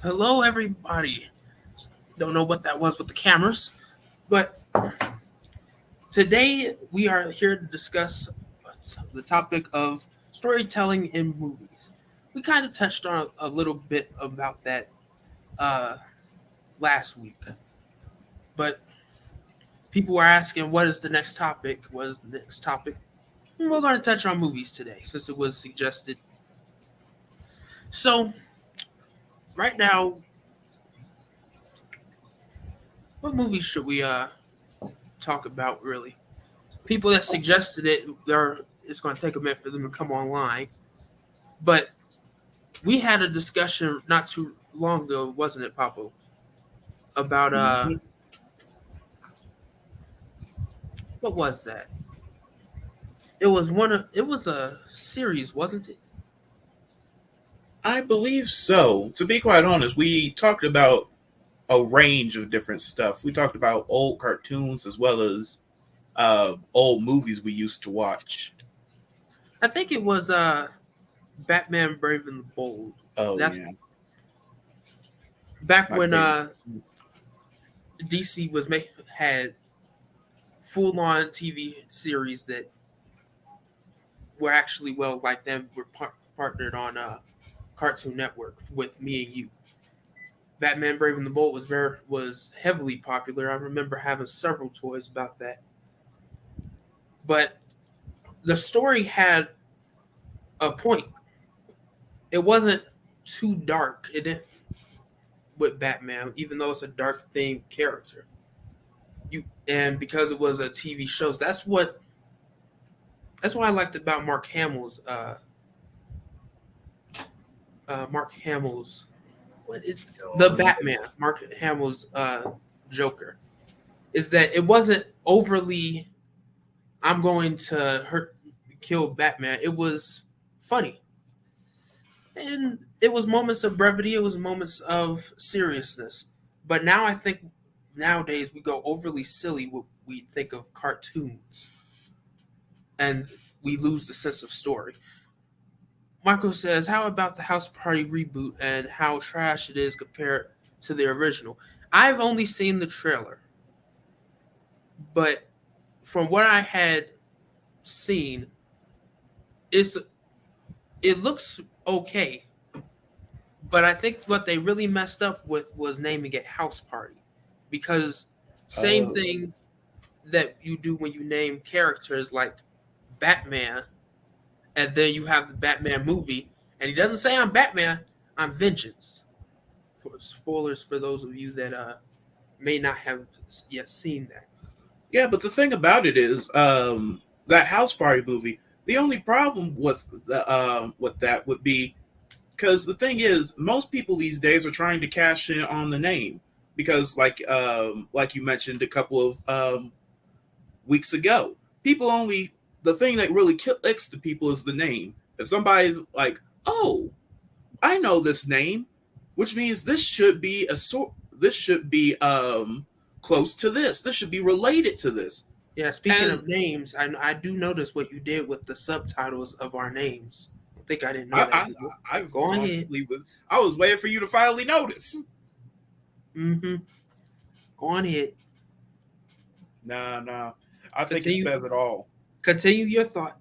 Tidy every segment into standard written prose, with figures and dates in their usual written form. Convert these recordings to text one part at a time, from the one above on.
Hello, everybody. Don't know what that was with the cameras, but today we are here to discuss the topic of storytelling in movies. We kind of touched on a little bit about that uh, last week, but people were asking, what is the next topic? What is the next topic? And we're going to touch on movies today since it was suggested. So, right now, what movies should we talk about really? People that suggested it, it's going to take a minute for them to come online. But we had a discussion not too long ago, wasn't it, Papo? About Mhm. what was that? It was a series, wasn't it? I believe so. To be quite honest, we talked about a range of different stuff. We talked about old cartoons as well as old movies we used to watch. I think it was Batman Brave and the Bold. Oh That's yeah, back my when favorite. DC was had full on TV series that were actually well like them were partnered on Cartoon Network with Me and You. Batman Brave and the Bold was heavily popular. I remember having several toys about that. But the story had a point. It wasn't too dark. It didn't with Batman, even though it's a dark themed character. And because it was a TV show, that's what I liked about Mark Hamill's what is the Batman Mark Hamill's Joker is that it wasn't overly I'm going to kill Batman. It was funny. And it was moments of brevity, it was moments of seriousness. But now I think nowadays we go overly silly when we think of cartoons and we lose the sense of story. Michael says, how about the House Party reboot and how trash it is compared to the original? I've only seen the trailer, but from what I had seen, it's it looks okay. But I think what they really messed up with was naming it House Party. Because same Oh, thing that you do when you name characters like Batman, and then you have the Batman movie, and he doesn't say I'm Batman, I'm Vengeance. For spoilers for those of you that may not have yet seen that. yeah, but the thing about it is, that House Party movie. The only problem with that would be because the thing is, most people these days are trying to cash in on the name because, like you mentioned a couple of weeks ago. People only the thing that really clicks to people is the name. If somebody's like, "Oh, I know this name," which means this should be a sort. This should be close to this. This should be related to this. Yeah, speaking And of names, I do notice what you did with the subtitles of our names. I think I didn't know I, that. I, I Go on ahead. honestly was. I was waiting for you to finally notice. Mm-hmm. Go on ahead. Nah, nah. I think it Continue. says it all. Continue your thought.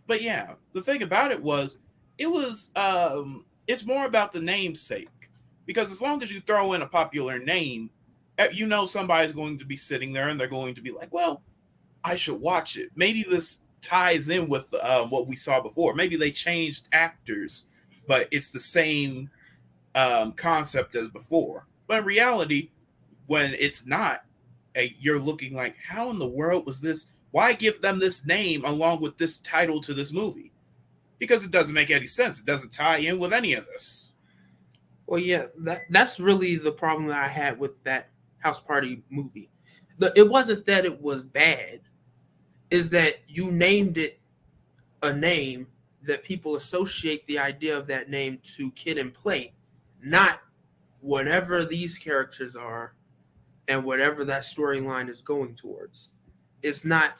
But yeah, the thing about it's more about the namesake because as long as you throw in a popular name, you know somebody's going to be sitting there and they're going to be like, well, I should watch it. Maybe this ties in with what we saw before. Maybe they changed actors, but it's the same concept as before. But in reality, when it's not, you're looking like, how in the world was this? Why give them this name along with this title to this movie? Because it doesn't make any sense. It doesn't tie in with any of this. Well, yeah, that's really the problem that I had with that House Party movie. It wasn't that it was bad; is that you named it a name that people associate the idea of that name to Kid and Play, not whatever these characters are and whatever that storyline is going towards. It's not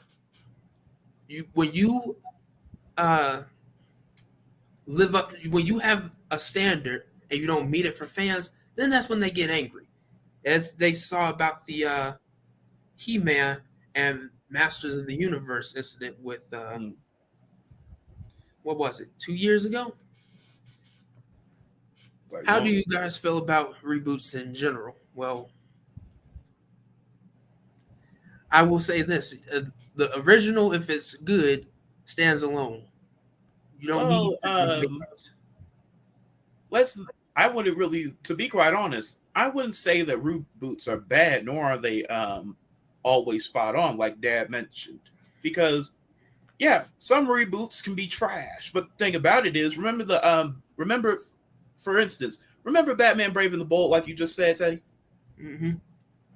you when you uh live up when you have a standard and you don't meet it for fans. then that's when they get angry, as they saw about the He-Man and Masters of the Universe incident with Mm. what was it, 2 years ago? Like How do long. you guys feel about reboots in general? Well, I will say this: the original, if it's good, stands alone. You don't need Well, to remake it. let's. I wouldn't really, to be quite honest, I wouldn't say that reboots are bad, nor are they always spot on, like Dad mentioned, because yeah, some reboots can be trash. But the thing about it is, remember, for instance, remember Batman Brave and the Bold, like you just said, Teddy. Mm-hmm.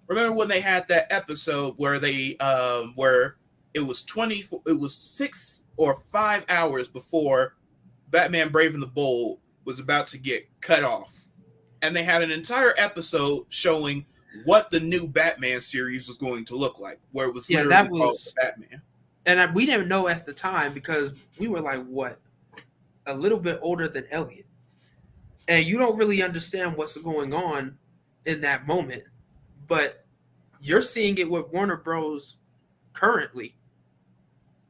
Remember when they had that episode where it was 6 or 5 hours before Batman Brave and the Bold was about to get cut off, and they had an entire episode showing what the new Batman series was going to look like, where it was Yeah, literally that called the was, Batman. and we didn't know at the time because we were like, what, a little bit older than Elliot, and you don't really understand what's going on in that moment, but you're seeing it with Warner Bros. Currently,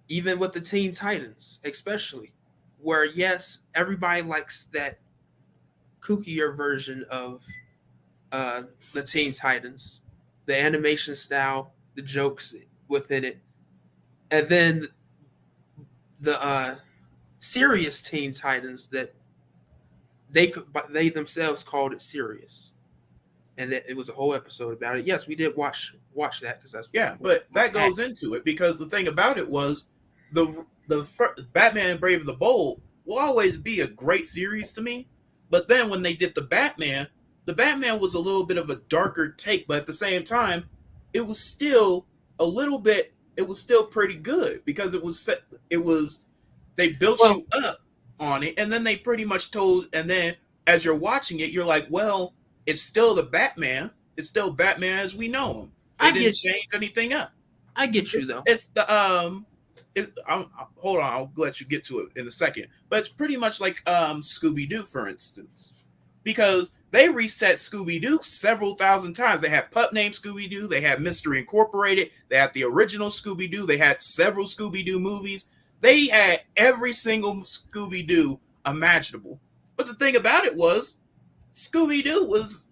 even with the Teen Titans, especially, where yes, everybody likes that kookier version of uh, the Teen Titans, the animation style, the jokes within it, and then the serious Teen Titans that they themselves called it serious, and that it was a whole episode about it. Yes, we did watch that because that's Yeah, what but we that had. goes into it because the thing about it was Batman Brave and the Bold will always be a great series to me. But then when they did the Batman was a little bit of a darker take, but at the same time, it was still a little bit. It was still pretty good because it was set. It was they built Well, you up on it, and then they pretty much told. And then as you're watching it, you're like, well, it's still the Batman. It's still Batman as we know him. They I didn't get change anything up. I get you though. It's the hold on, I'll let you get to it in a second. But it's pretty much like Scooby Doo, for instance, because they reset Scooby Doo several thousand times. They had pup named Scooby Doo. They had Mystery Incorporated. They had the original Scooby Doo. They had several Scooby Doo movies. They had every single Scooby Doo imaginable. But the thing about it was, Scooby Doo was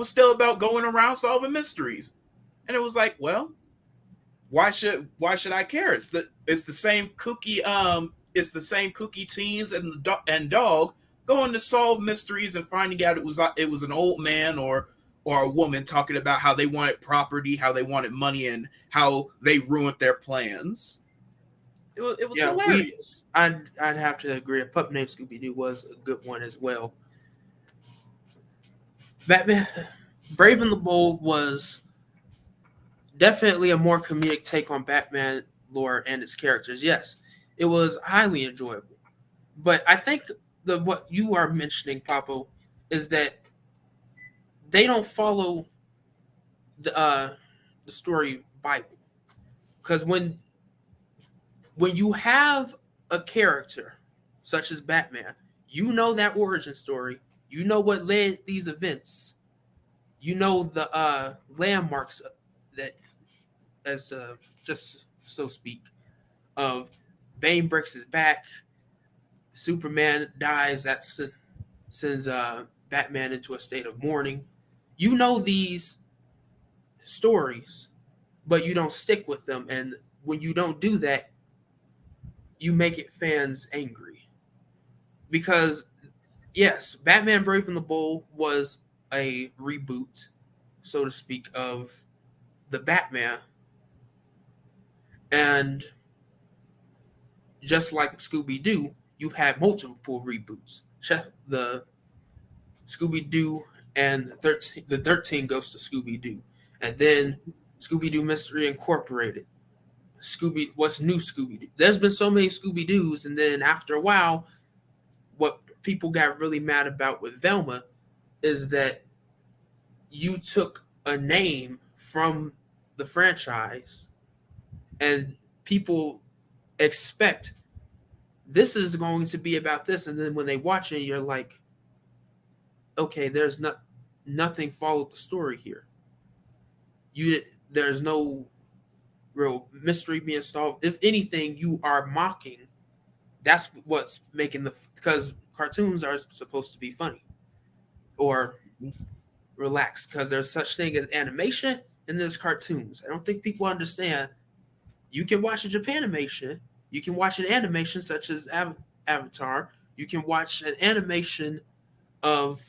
still about going around solving mysteries, and it was like, well, why should I care? It's the same kooky teens and and dog going to solve mysteries and finding out it was an old man or a woman talking about how they wanted property, how they wanted money, and how they ruined their plans. It was Yeah, we. hilarious. I'd have to agree. A pup named Scooby Doo was a good one as well. Batman, Brave and the Bold was definitely a more comedic take on Batman lore and its characters. Yes, it was highly enjoyable. But I think the what you are mentioning, Papo, is that they don't follow the story Bible. Because when you have a character such as Batman, you know that origin story, you know what led these events, you know the landmarks that, as just so speak, of Bane breaks his back, Superman dies, that sends Batman into a state of mourning. You know these stories, but you don't stick with them, and when you don't do that, you make it fans angry because yes, Batman Brave and the Bold was a reboot, so to speak, of the Batman, and just like Scooby Doo, you've had multiple reboots. The Scooby Doo and the 13 Ghosts of Scooby Doo, and then Scooby Doo Mystery Incorporated. What's new Scooby Doo? There's been so many Scooby Doos, and then after a while, what people got really mad about with Velma is that you took a name from the franchise, and people expect this is going to be about this, and then when they watch it, you're like, okay, there's not. nothing followed the story here. You there's no real mystery being solved. If anything, you are mocking. That's what's making the because cartoons are supposed to be funny or relaxed because there's such thing as animation and there's cartoons. I don't think people understand. You can watch a Japanimation. You can watch an animation such as Avatar. You can watch an animation of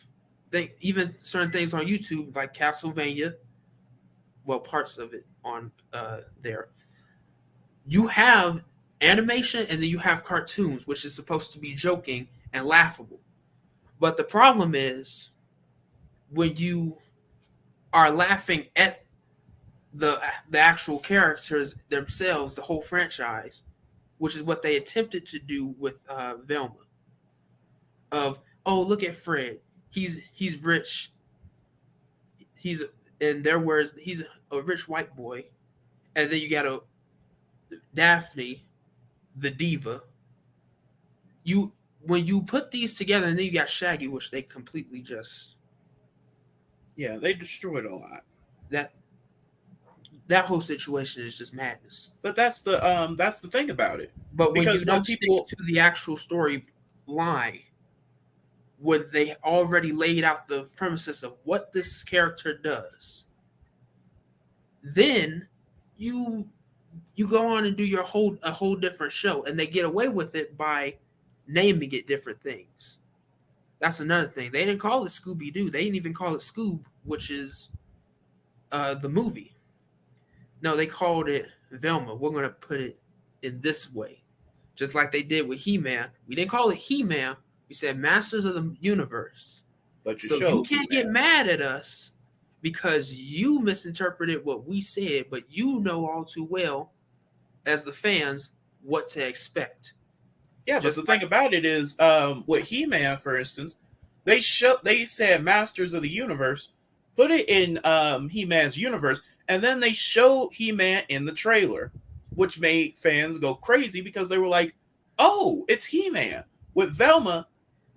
even certain things on YouTube like Castlevania. Well, parts of it on there. You have animation and then you have cartoons, which is supposed to be joking and laughable. But the problem is when you are laughing at the actual characters themselves, the whole franchise, which is what they attempted to do with Velma. Of oh, look at Fred, he's rich, he's in their words, he's a rich white boy, and then you got a Daphne, the diva. You when you put these together, and then you got Shaggy, which they completely just they destroyed a lot. that that whole situation is just madness. But that's the thing about it, But when you because when don't stick people to the actual story line, where they already laid out the premises of what this character does, then you you go on and do your whole different show, and they get away with it by naming it different things. That's another thing. They didn't call it Scooby Doo. They didn't even call it Scoob, which is the movie. No, they called it Velma. We're gonna put it in this way, just like they did with He Man. We didn't call it He Man. We said Masters of the Universe. but you So you showed can't get mad at us because you misinterpreted what we said, but you know all too well as the fans what to expect. Yeah, but Just the like thing about it is, with He-Man, for instance, they said Masters of the Universe, put it in He-Man's universe, and then they showed He-Man in the trailer, which made fans go crazy because they were like, "Oh, it's He-Man." With Velma,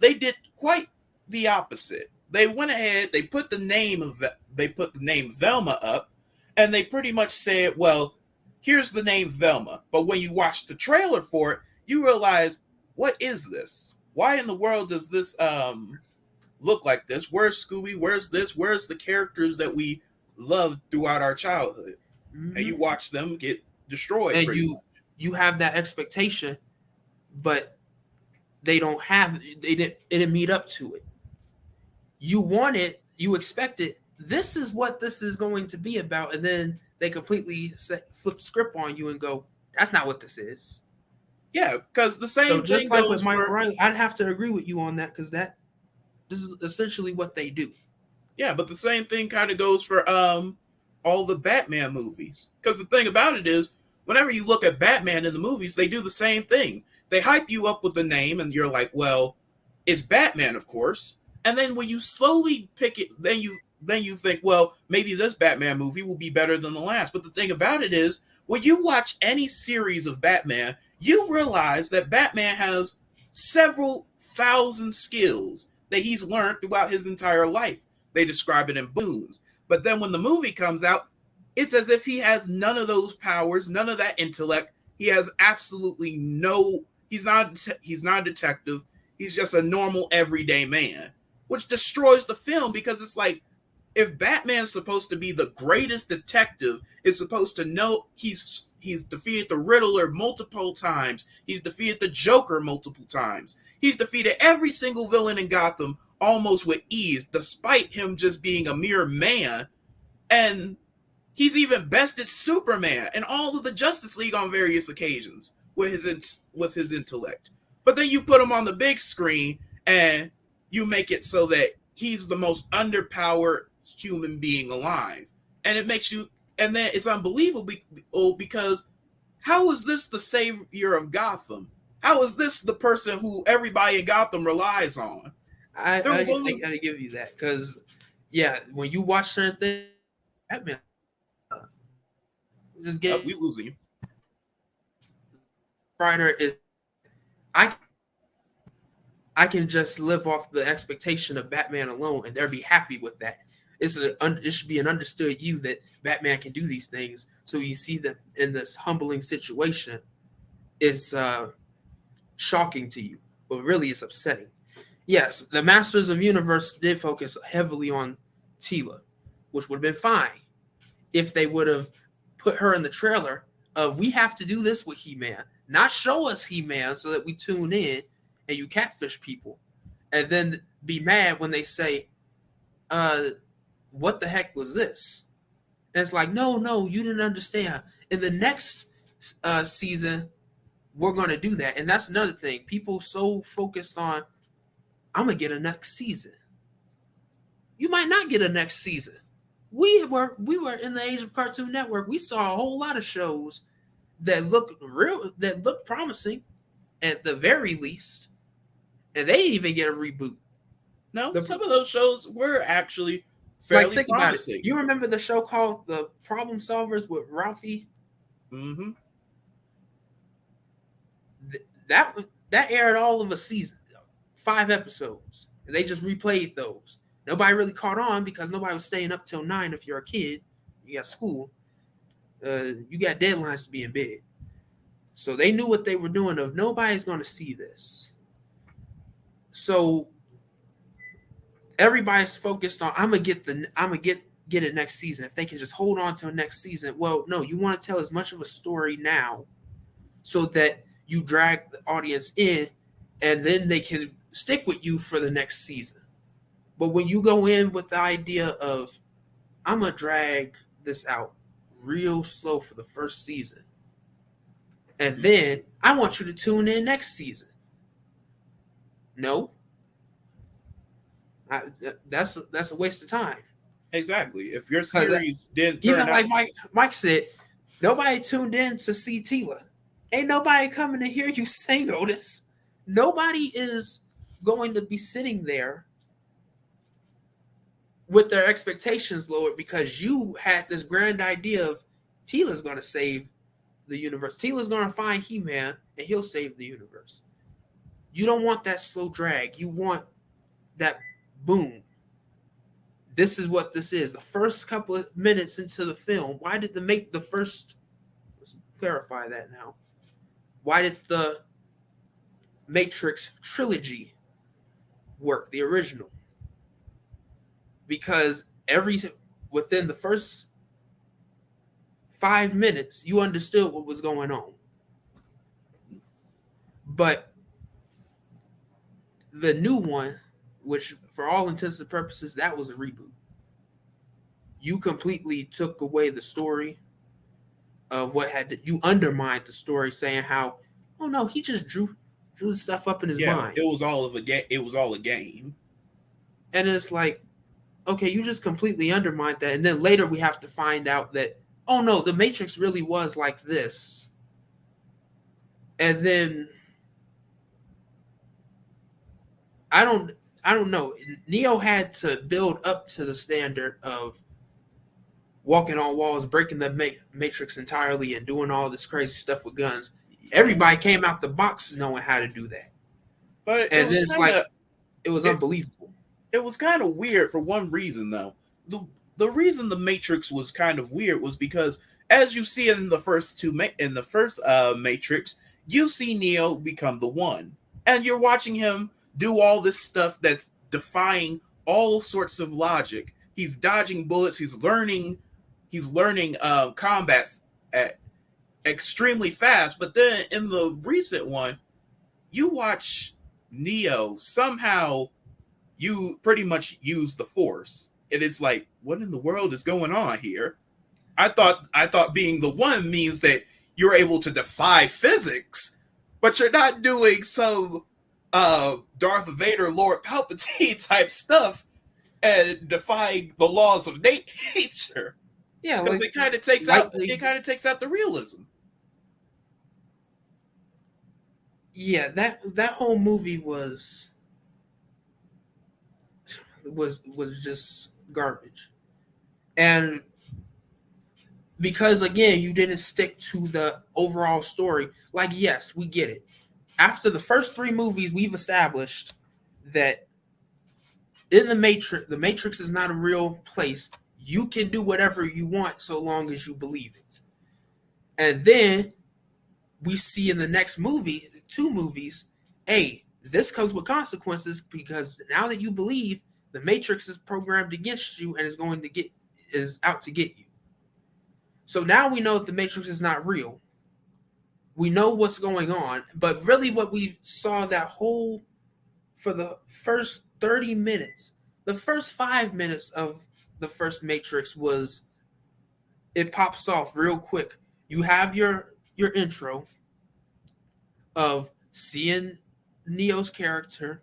they did quite the opposite. They went ahead, they put the name Velma up, and they pretty much said, "Well, here's the name Velma." But when you watch the trailer for it, you realize, what is this? Why in the world does this look like this? Where's Scooby? Where's this? Where's the characters that we loved throughout our childhood? And you mhm. watch them get destroyed And pretty much. you have that expectation, but they don't have it didn't meet up to it. You want it, you expect it. This is what this is going to be about, and then they completely flip script on you and go, "That's not what this is." Yeah, because the So same just thing like with goes Michael for Riley, I'd have to agree with you on that because this is essentially what they do. yeah, but the same thing kind of goes for all the Batman movies. Because the thing about it is, whenever you look at Batman in the movies, they do the same thing. They hype you up with the name, and you're like, well, it's Batman, of course. And then when you slowly pick it, then you think, well, maybe this Batman movie will be better than the last. But the thing about it is, when you watch any series of Batman, you realize that Batman has several thousand skills that he's learned throughout his entire life. They describe it in boons. But then when the movie comes out, it's as if he has none of those powers, none of that intellect. He has absolutely no. He's not a detective. He's just a normal everyday man, which destroys the film because it's like, if Batman's supposed to be the greatest detective, is supposed to know he's defeated the Riddler multiple times, he's defeated the Joker multiple times, he's defeated every single villain in Gotham almost with ease, despite him just being a mere man, and he's even bested Superman and all of the Justice League on various occasions with his intellect. But then you put him on the big screen and you make it so that he's the most underpowered human being alive, and it makes you. And then it's unbelievable because how is this the savior of Gotham? How is this the person who everybody in Gotham relies on? I There I, was I only gotta give you that because yeah, when you watch certain things, Batman just get we losing you. Rider is I I can just live off the expectation of Batman alone, and they'll be happy with that. It should be an understood you that Batman can do these things. So you see them in this humbling situation. It's shocking to you, but really it's upsetting. Yes, the Masters of Universe did focus heavily on Tila, which would have been fine if they would have put her in the trailer of we have to do this with He-Man, not show us He-Man so that we tune in and you catfish people, and then be mad when they say, what the heck was this? And it's like, no, you didn't understand. In the next season, we're going to do that. And that's another thing. People so focused on, I'm going to get a next season. You might not get a next season. We were in the age of Cartoon Network. We saw a whole lot of shows that look promising at the very least, and they didn't even get a reboot. No, some of those shows were actually fairly think promising. about it. You remember the show called The Problem Solvers with Ralphie? Mm-hmm. That aired all of a season, 5 episodes, and they just replayed those. Nobody really caught on because nobody was staying up till 9. If you're a kid, you got school, you got deadlines to be in bed. So they knew what they were doing. Of nobody's going to see this. So everybody's focused on I'm gonna get it next season. If they can just hold on till next season, well, no, you want to tell as much of a story now, so that you drag the audience in, and then they can stick with you for the next season. But when you go in with the idea of I'm gonna drag this out real slow for the first season, and then I want you to tune in next season. No, that's a waste of time. Exactly. If your series didn't turn Even out, like Mike said, nobody tuned in to see Tila. Ain't nobody coming to hear you sing, Otis. Nobody is going to be sitting there with their expectations lowered because you had this grand idea of Tila's going to save the universe. Tila's going to find He-Man and he'll save the universe. You don't want that slow drag. You want that boom. This is what this is. The first couple of minutes into the film, why did let's clarify that now. Why did the Matrix trilogy work, the original? Because within the first 5 minutes, you understood what was going on. But the new one, which for all intents and purposes, that was a reboot. You completely took away the story of you undermined the story, saying how, oh no, he just drew the stuff up in his mind. It was all a game. And it's like, okay, you just completely undermined that. And then later we have to find out that, oh no, the Matrix really was like this. And then I don't know. Neo had to build up to the standard of walking on walls, breaking the Matrix entirely, and doing all this crazy stuff with guns. Everybody came out the box knowing how to do that. But and then it was unbelievable. It was kind of weird for one reason, though. The reason the Matrix was kind of weird was because, as you see in the first Matrix, you see Neo become the One, and you're watching him do all this stuff that's defying all sorts of logic. He's dodging bullets. He's learning combat at extremely fast. But then in the recent one, you watch Neo somehow you pretty much use the Force. And it's like, what in the world is going on here? I thought being the One means that you're able to defy physics, but you're not doing some Darth Vader, Lord Palpatine type stuff and defying the laws of nature. Yeah, because it kind of takes out the realism. Yeah, that whole movie was just garbage. And because again, you didn't stick to the overall story. Like, yes, we get it. After the first 3 movies, we've established that in the Matrix is not a real place. You can do whatever you want so long as you believe it. And then we see in the next movie, two movies, hey, this comes with consequences because now that you believe, the Matrix is programmed against you and is out to get you. So now we know that the Matrix is not real. We know what's going on, but really what we saw that whole for the first 30 minutes, the first 5 minutes of the first Matrix was it pops off real quick. You have your intro of seeing Neo's character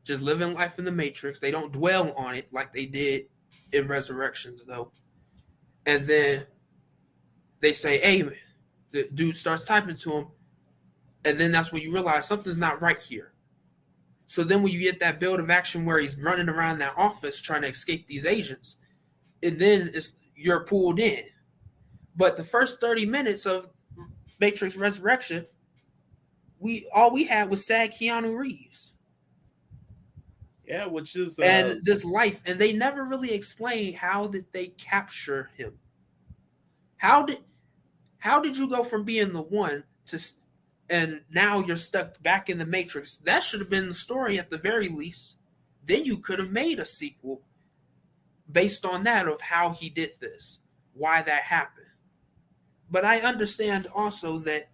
just living life in the Matrix. They don't dwell on it like they did in Resurrections though. And then they say, hey, the dude starts typing to him, and then that's when you realize something's not right here. So then when you get that build of action where he's running around that office trying to escape these agents, and then you're pulled in. But the first 30 minutes of Matrix Resurrection, all we had was sad Keanu Reeves. Yeah, which is and this life, and they never really explain how did they capture him. How did you go from being the one to and now you're stuck back in the Matrix? That should have been the story at the very least. Then you could have made a sequel based on that of how he did this, why that happened. But I understand also that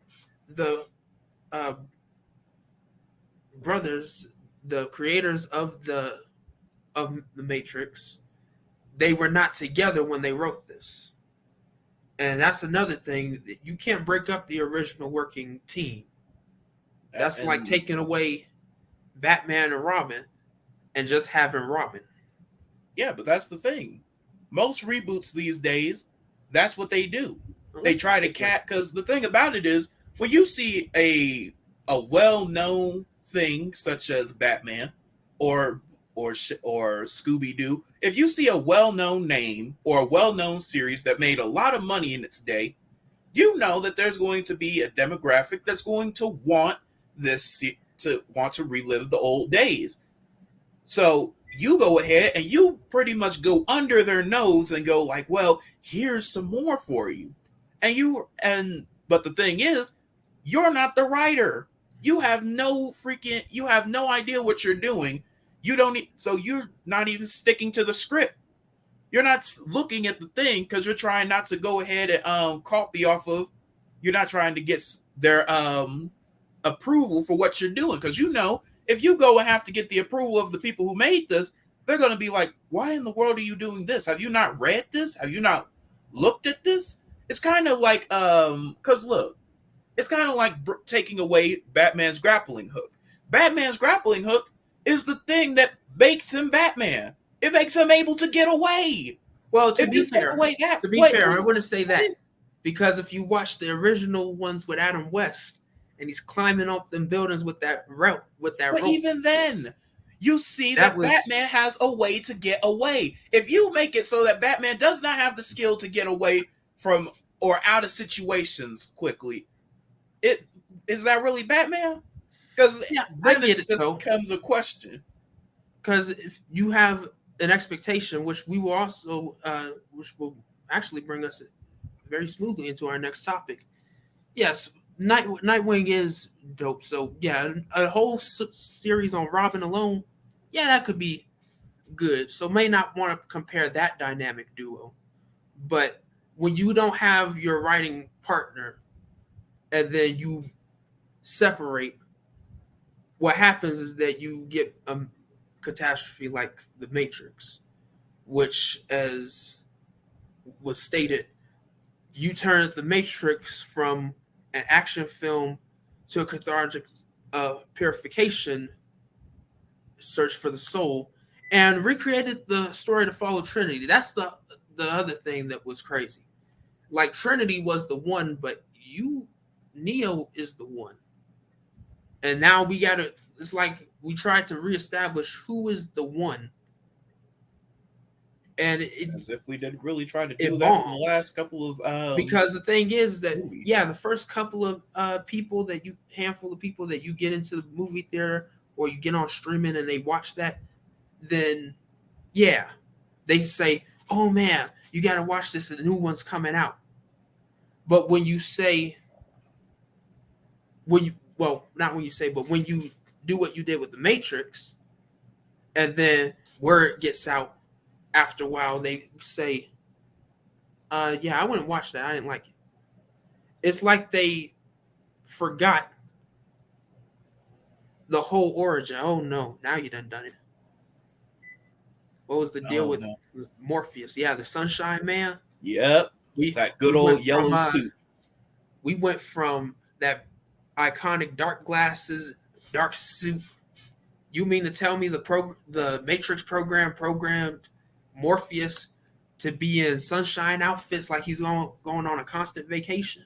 the brothers, the creators of the Matrix, they were not together when they wrote this. And that's another thing. You can't break up the original working team. That's like taking away Batman and Robin and just having Robin. Yeah, but that's the thing. Most reboots these days, that's what they do. They try to because the thing about it is when you see a well-known thing such as Batman or Scooby-Doo, if you see a well-known name or a well-known series that made a lot of money in its day, you know that there's going to be a demographic that's going to want to relive the old days. So you go ahead and you pretty much go under their nose and go like, well, here's some more for you. But the thing is, you're not the writer. You have no idea what you're doing. So you're not even sticking to the script. You're not looking at the thing because you're trying not to go ahead and copy off of. You're not trying to get their approval for what you're doing, because if you go and have to get the approval of the people who made this, they're going to be like, why in the world are you doing this? Have you not read this? Have you not looked at this? It's kind of like because look, it's kind of like taking away Batman's grappling hook. Batman's grappling hook is the thing that makes him Batman. It makes him able to get away. Well, to be fair, I wouldn't say that, because if you watch the original ones with Adam West and he's climbing up them buildings with that rope, but even then, you see that Batman has a way to get away. If you make it so that Batman does not have the skill to get away from or out of situations quickly, is that really Batman? Because then it just becomes a question. Because if you have an expectation, which will actually bring us very smoothly into our next topic. Yes, Nightwing is dope. So yeah, a whole series on Robin alone, yeah, that could be good. So may not want to compare that dynamic duo, but when you don't have your writing partner and then you separate, what happens is that you get a catastrophe like The Matrix, which, as was stated, you turn The Matrix from an action film to a cathartic purification search for the soul, and recreated the story to follow Trinity. That's the other thing that was crazy. Like, Trinity was the one, but Neo is the one. And now it's like we tried to reestablish who is the one. And as if we didn't really try to do that in the last couple of because the thing is that movies. The first couple of handful of people that you get into the movie theater or you get on streaming and they watch that, then yeah, they say, "Oh man, you got to watch this. The new one's coming out." But when you say, when you well, not when you say, but when you do what you did with the Matrix, and then word gets out after a while, they say, yeah, I wouldn't watch that. I didn't like it." It's like they forgot the whole origin. Oh no, now you done it. What was the deal Oh with no. Morpheus? Yeah, the Sunshine Man. Yep. We That we good old went from yellow suit. that iconic dark glasses, dark suit. You mean to tell me the Matrix programmed Morpheus to be in sunshine outfits like he's going on a constant vacation?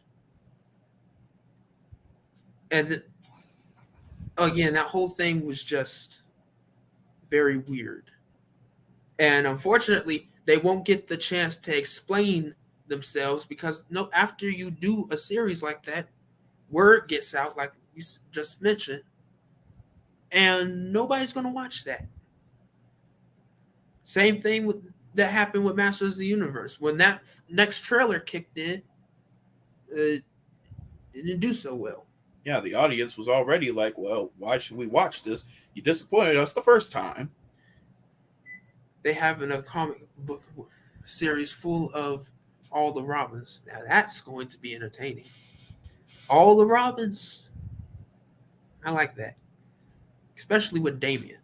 And again, that whole thing was just very weird. And unfortunately, they won't get the chance to explain themselves because no, after you do a series like that, word gets out, like we just mentioned, and nobody's gonna watch that. Same thing with that happened with Masters of the Universe. When that next trailer kicked in, it didn't do so well. Yeah, the audience was already like, well, why should we watch this? You disappointed us the first time. They have a comic book series full of all the Robins. Now that's going to be entertaining. All the Robins. I like that, especially with Damien.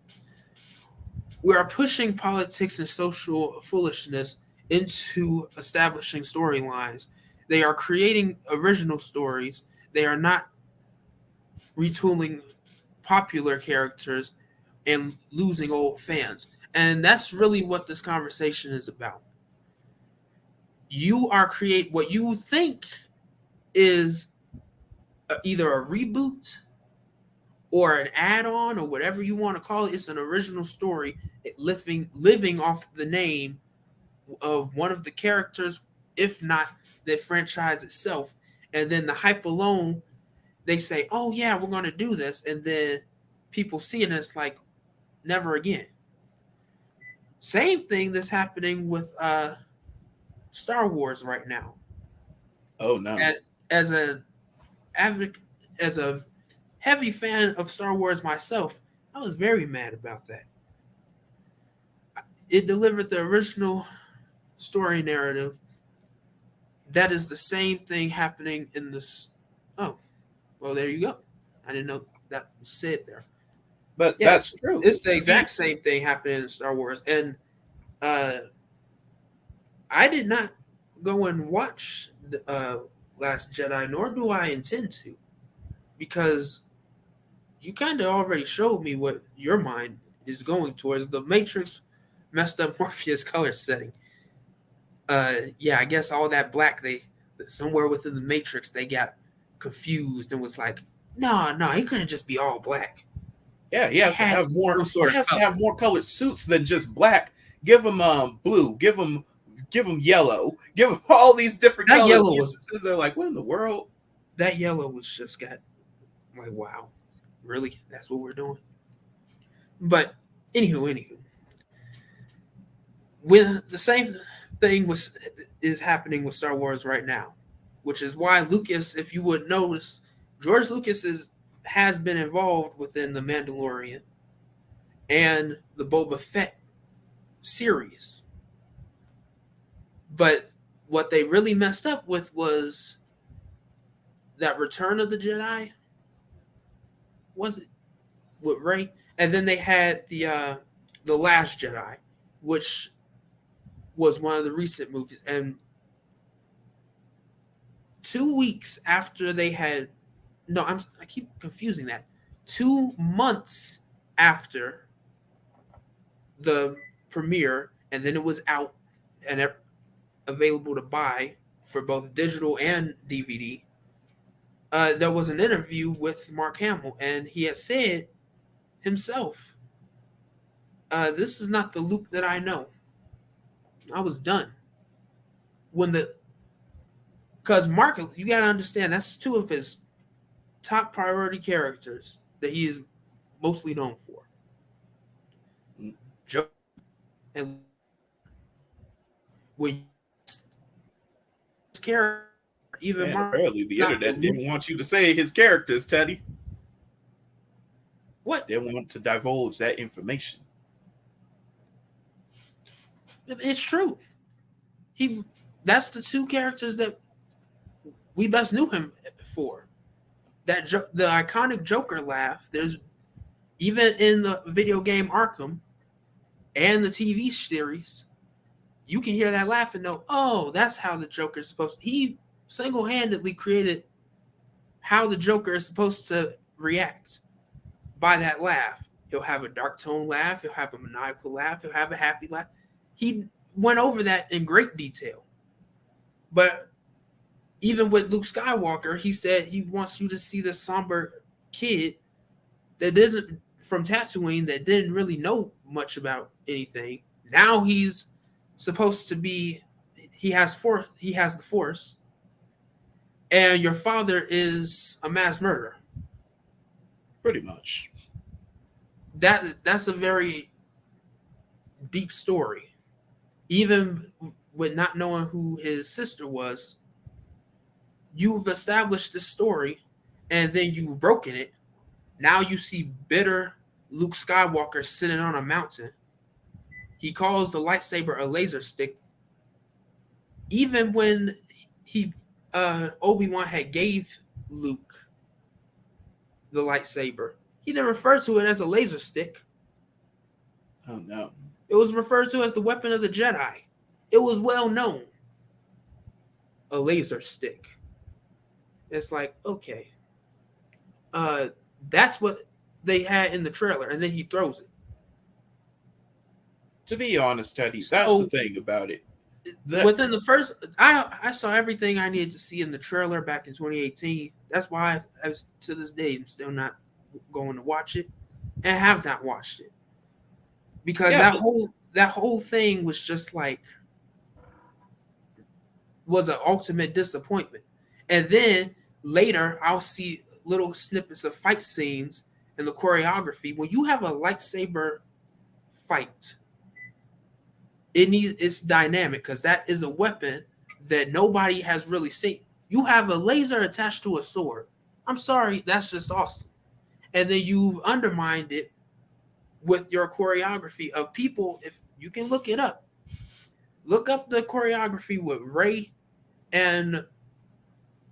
We are pushing politics and social foolishness into establishing storylines. They are creating original stories. They are not retooling popular characters and losing old fans. And that's really what this conversation is about. You are create what you think is either a reboot or an add-on or whatever you want to call it. It's an original story living off the name of one of the characters, if not the franchise itself. And then the hype alone, they say, "Oh yeah, we're going to do this," and then people see it and it's like, never again. Same thing that's happening with Star Wars right now. Oh no. And as a advocate, as a heavy fan of Star Wars myself, I was very mad about that. It delivered the original story narrative. That is the same thing happening in this. Oh, well, there you go. I didn't know that was said there. But Yeah, that's true. it's the exact same thing happening in Star Wars. And uh, I did not go and watch the Last Jedi, nor do I intend to, because you kind of already showed me what your mind is going towards. The Matrix messed up Morpheus color setting. Yeah, I guess all that black, they somewhere within the Matrix they got confused and was like, no, he couldn't just be all black. Yeah, he It has to has have more. some He sort of has to color. have more colored suits than just black. Give him blue. Give him yellow. Give him all these different That colors. yellow was They're like, what in the world? that yellow was just got like, wow, really? That's what we're doing. But anywho, when the same thing is happening with Star Wars right now, which is why Lucas, if you would notice, George Lucas has been involved within the Mandalorian and the Boba Fett series. But what they really messed up with was that Return of the Jedi, was it, with Rey, and then they had the Last Jedi, which was one of the recent movies. And 2 weeks after they had, no, I keep confusing that. 2 months after the premiere, and then it was out and available to buy for both digital and DVD. There was an interview with Mark Hamill, and he had said himself, "This is not the Luke that I know. I was done when the because Mark, you gotta understand that's two of his top priority characters that he is mostly known for. Joker and when his character, even And Mark, apparently the not the internet Luke. didn't want you to say his characters, Teddy. What? They want to divulge that information. It's true. He that's the two characters that we best knew him for. The iconic Joker laugh. There's even in the video game Arkham and the TV series, you can hear that laugh and know, oh, that's how the Joker is supposed to. He single-handedly created how the Joker is supposed to react by that laugh. He'll have a dark tone laugh, he'll have a maniacal laugh, he'll have a happy laugh. He went over that in great detail. But even with Luke Skywalker, he said he wants you to see the somber kid that didn't from Tatooine that didn't really know much about anything. Now he's supposed to be he has the force, and your father is a mass murderer. Pretty much. That's a very deep story. Even with not knowing who his sister was, you've established this story and then you've broken it. Now you see bitter Luke Skywalker sitting on a mountain. He calls the lightsaber a laser stick. Even when he Obi-Wan had gave Luke the lightsaber, he didn't refer to it as a laser stick. Oh no. It was referred to as the weapon of the Jedi. It was well known. A laser stick. It's like, okay. That's what they had in the trailer, and then he throws it. To be honest, Teddy, that's the thing about it. Within the first, I saw everything I needed to see in the trailer back in 2018. That's why I to this day am still not going to watch it, and have not watched it because that whole thing was just like was an ultimate disappointment. And then later, I'll see little snippets of fight scenes and the choreography. When you have a lightsaber fight, it's dynamic because that is a weapon that nobody has really seen. You have a laser attached to a sword. I'm sorry, that's just awesome. And then you've undermined it with your choreography of people. If you can look it up, look up the choreography with Rey and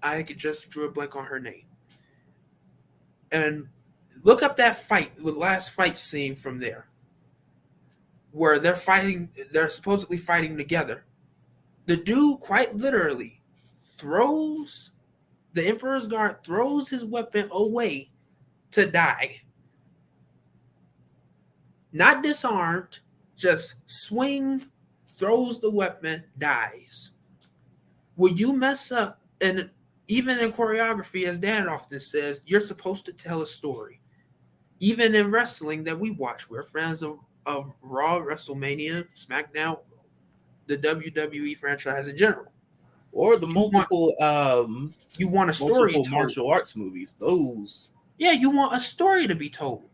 I just drew a blank on her name. And look up that fight, the last fight scene from there, where they're supposedly fighting together. The dude quite literally throws the Emperor's Guard, throws his weapon away to die. Not disarmed, just swing, throws the weapon, dies. When you mess up, and even in choreography, as Dad often says, you're supposed to tell a story. Even in wrestling that we watch, we're fans of Raw, WrestleMania, SmackDown, the WWE franchise in general. Or the you want a story multiple told. martial arts movies. Those. Yeah, you want a story to be told.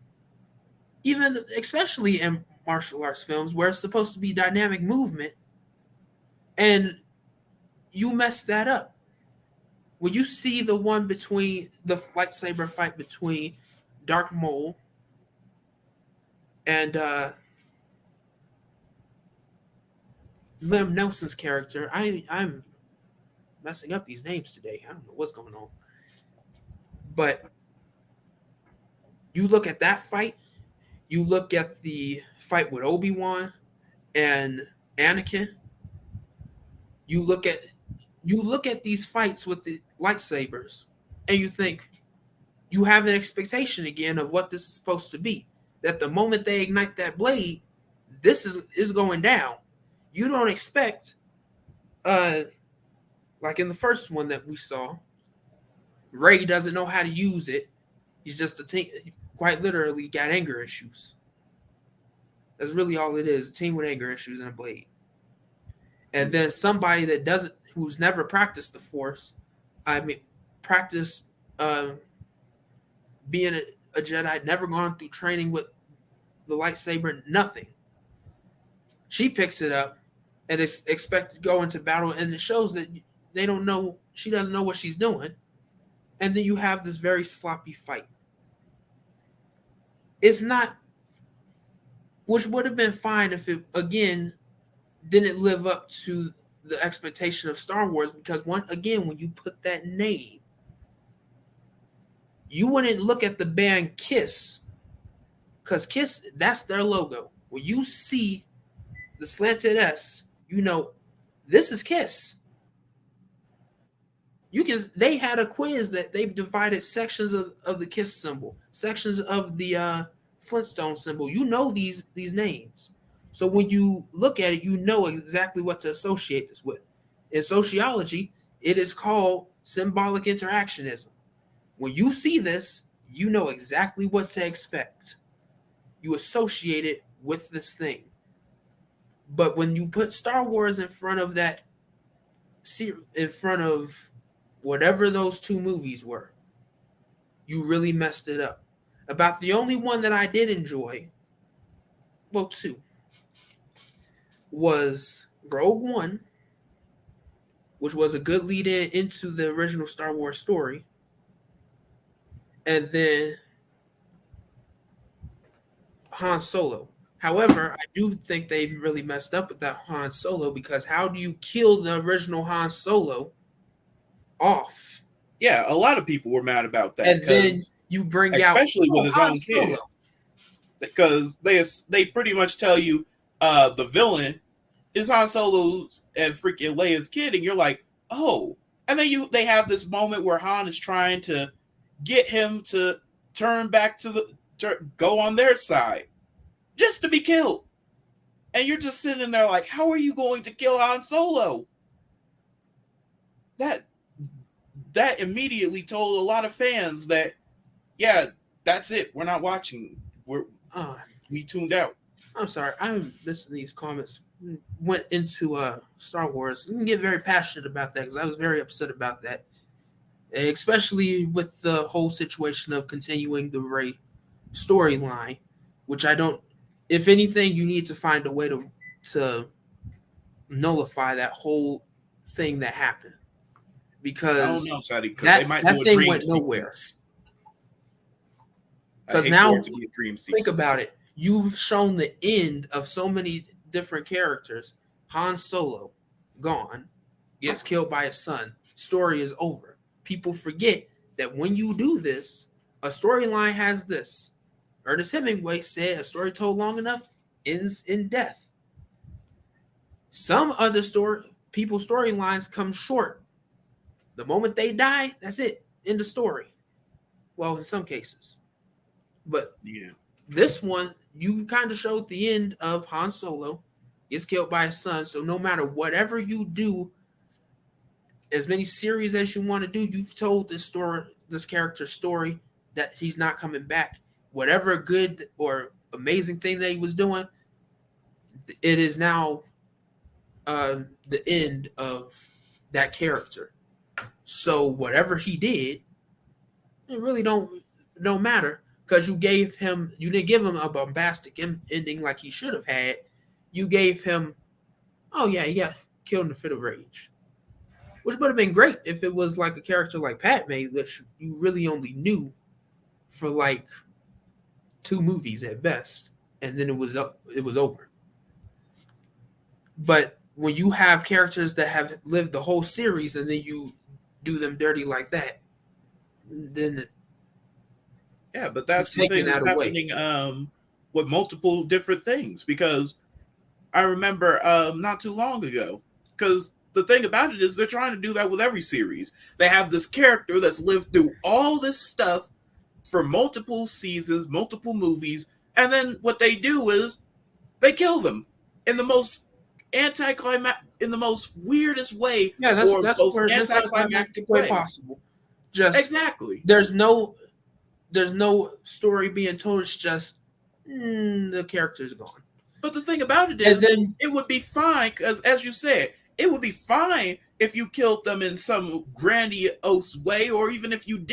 Even especially in martial arts films where it's supposed to be dynamic movement, and you mess that up. When you see the one between the lightsaber fight between Dark Maul and Liam Nelson's character, I'm messing up these names today. I don't know what's going on. But you look at that fight, you look at the fight with Obi-Wan and Anakin, you look at these fights with the lightsabers, and you think you have an expectation again of what this is supposed to be. That the moment they ignite that blade, this is going down. You don't expect, like in the first one that we saw, Rey doesn't know how to use it. He's just quite literally got anger issues. That's really all it is, a team with anger issues and a blade. And then somebody who's never practiced the Force, practiced being a Jedi, never gone through training with the lightsaber, nothing. She picks it up and is expected to go into battle, and it shows that they don't know. She doesn't know what she's doing, and then you have this very sloppy fight. It's not, which would have been fine if it again didn't live up to the expectation of Star Wars. Because when you put that name, you wouldn't look at the band Kiss, because Kiss, that's their logo. When you see the slanted S, you know this is Kiss. They had a quiz that they've divided sections of the Kiss symbol, sections of the Flintstone symbol. You know these names. So when you look at it, you know exactly what to associate this with. In sociology, it is called symbolic interactionism. When you see this, you know exactly what to expect. You associate it with this thing. But when you put Star Wars in front of that, in front of whatever those two movies were, you really messed it up. About the only one that I did enjoy, well, two, was Rogue One, which was a good lead in into the original Star Wars story. And then Han Solo. However, I do think they really messed up with that Han Solo, because how do you kill the original Han Solo off? Yeah, a lot of people were mad about that. And then you bring out, especially with his Han own kid, Solo. because they pretty much tell you the villain is Han Solo's and freaking Leia's kid, and you're like, oh. And then they have this moment where Han is trying to get him to turn back to go on their side, just to be killed. And you're just sitting there like, how are you going to kill Han Solo? That immediately told a lot of fans that, yeah, that's it. We're not watching. We tuned out. I'm sorry. I missed these comments. Went into Star Wars. You can get very passionate about that, because I was very upset about that, especially with the whole situation of continuing the Rey storyline, which I don't. If anything, you need to find a way to nullify that whole thing that happened, because I don't know, Sadie, because that, they might that do a thing dream went nowhere. sequence. Because now, think about it. You've shown the end of so many different characters. Han Solo, gone, gets killed by his son. Story is over. People forget that when you do this, a storyline has this. Ernest Hemingway said, a story told long enough ends in death. Some other people's storylines come short. The moment they die, that's it. End of story. Well, in some cases. But yeah, this one, you kind of showed the end of Han Solo, gets killed by his son. So no matter whatever you do, as many series as you want to do, you've told this character's story, that he's not coming back. Whatever good or amazing thing that he was doing, it is now the end of that character. So whatever he did, it really don't matter, because you didn't give him a bombastic ending like he should have had. You gave him, oh yeah, he got killed in a fit of rage, which would have been great if it was like a character like Padme that you really only knew for like 2 movies at best, and then it was over. But when you have characters that have lived the whole series and then you do them dirty like that, then yeah, but that's the thing that's happening with multiple different things, because I remember not too long ago, because the thing about it is they're trying to do that with every series. They have this character that's lived through all this stuff for multiple seasons, multiple movies, and then what they do is they kill them in the most in the most weirdest way, that's most anticlimactic way possible. Just exactly. There's no story being told. It's just the character's gone. But the thing about it is, it would be fine, because, as you said, it would be fine if you killed them in some grandiose way, or even if you